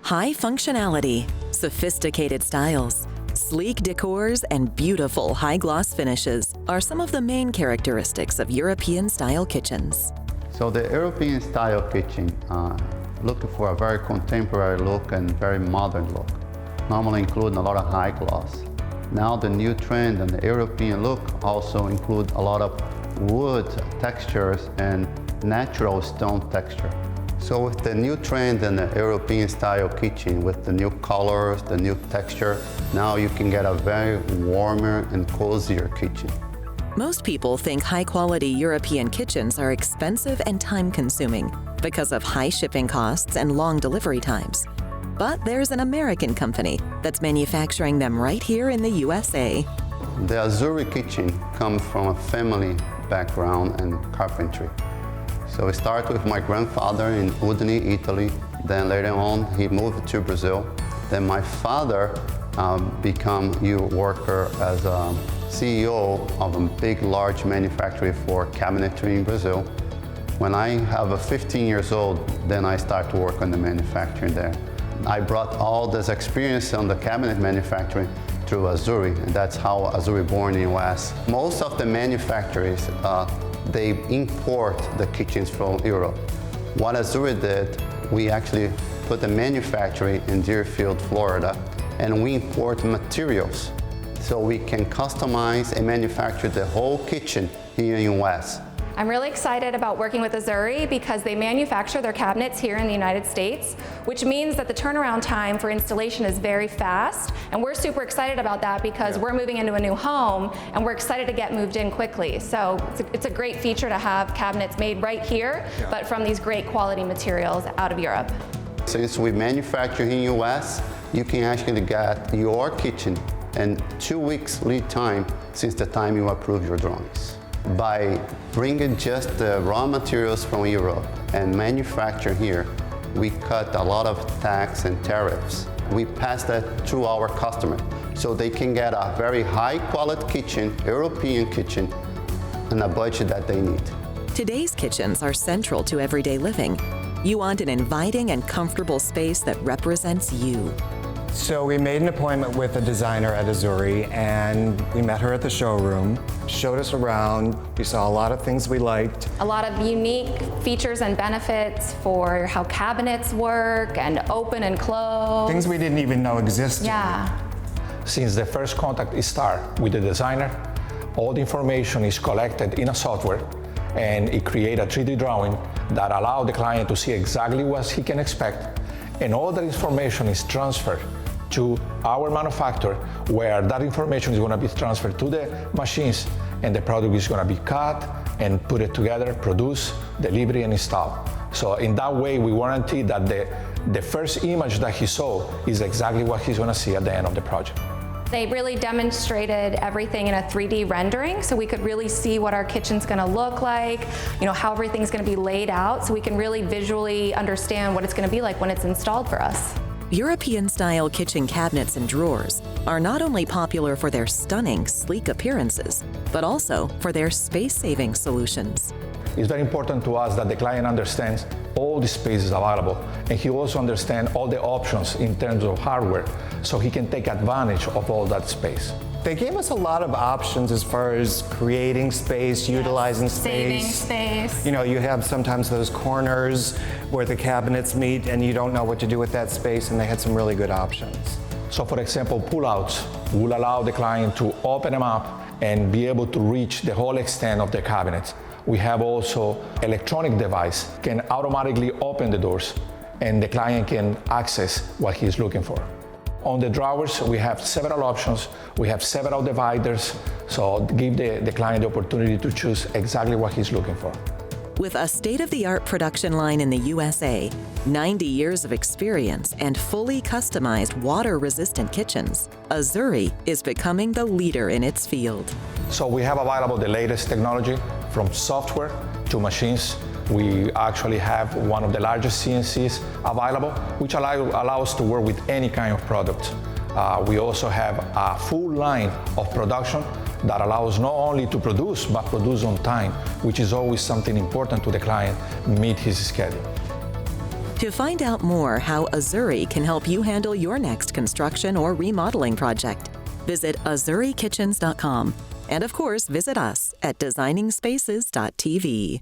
High functionality, sophisticated styles, sleek decors, and beautiful high-gloss finishes are some of the main characteristics of European-style kitchens. So the European-style kitchen looking for a very contemporary look and very modern look, normally including a lot of high gloss. Now the new trend and the European look also include a lot of wood textures and natural stone texture. So with the new trend in the European style kitchen, with the new colors, the new texture, now you can get a very warmer and cozier kitchen. Most people think high-quality European kitchens are expensive and time-consuming because of high shipping costs and long delivery times. But there's an American company that's manufacturing them right here in the USA. The Azzurri Kitchen comes from a family background in carpentry. So it started with my grandfather in Udine, Italy. Then later on, he moved to Brazil. Then my father became a worker as a CEO of a big, large manufacturer for cabinetry in Brazil. When I have 15 years old, then I start to work on the manufacturing there. I brought all this experience on the cabinet manufacturing through Azzurri, and that's how Azzurri born in US. Most of the manufacturers, they import the kitchens from Europe. What Azzurri did, we actually put the manufacturing in Deerfield, Florida, and we import materials. So we can customize and manufacture the whole kitchen here in the US. I'm really excited about working with Azzurri because they manufacture their cabinets here in the United States, which means that the turnaround time for installation is very fast. And we're super excited about that because we're moving into a new home and we're excited to get moved in quickly. So it's a great feature to have cabinets made right here, but from these great quality materials out of Europe. Since we manufacture in the US, you can actually get your kitchen in 2 weeks lead time since the time you approve your drawings. By bringing just the raw materials from Europe and manufacture here, we cut a lot of tax and tariffs. We pass that to our customer so they can get a very high quality kitchen, European kitchen, and a budget that they need. Today's kitchens are central to everyday living. You want an inviting and comfortable space that represents you. So we made an appointment with a designer at Azzurri, and we met her at the showroom, showed us around. We saw a lot of things we liked. A lot of unique features and benefits for how cabinets work and open and close. Things we didn't even know existed. Yeah. Since the first contact starts with the designer, all the information is collected in a software, and it creates a 3D drawing that allows the client to see exactly what he can expect, and all that information is transferred to our manufacturer, where that information is going to be transferred to the machines, and the product is going to be cut and put it together, produced, delivered, and installed. So in that way, we guarantee that the first image that he saw is exactly what he's going to see at the end of the project. They really demonstrated everything in a 3D rendering, so we could really see what our kitchen's gonna look like, how everything's gonna be laid out, so we can really visually understand what it's gonna be like when it's installed for us. European-style kitchen cabinets and drawers are not only popular for their stunning, sleek appearances, but also for their space-saving solutions. It's very important to us that the client understands all the space is available, and he also understands all the options in terms of hardware, so he can take advantage of all that space. They gave us a lot of options as far as creating space, utilizing space. Saving space. You have sometimes those corners where the cabinets meet and you don't know what to do with that space, and they had some really good options. So for example, pull-outs will allow the client to open them up and be able to reach the whole extent of the cabinets. We have also electronic device can automatically open the doors, and the client can access what he's looking for. On the drawers, we have several options. We have several dividers, so give the client the opportunity to choose exactly what he's looking for. With a state-of-the-art production line in the USA, 90 years of experience, and fully customized water-resistant kitchens, Azzurri is becoming the leader in its field. So we have available the latest technology from software to machines. We actually have one of the largest CNCs available, which allow us to work with any kind of product. We also have a full line of production that allows not only to produce, but produce on time, which is always something important to the client, meet his schedule. To find out more how Azzurri can help you handle your next construction or remodeling project, visit AzzurriKitchens.com. And of course, visit us at designingspaces.tv.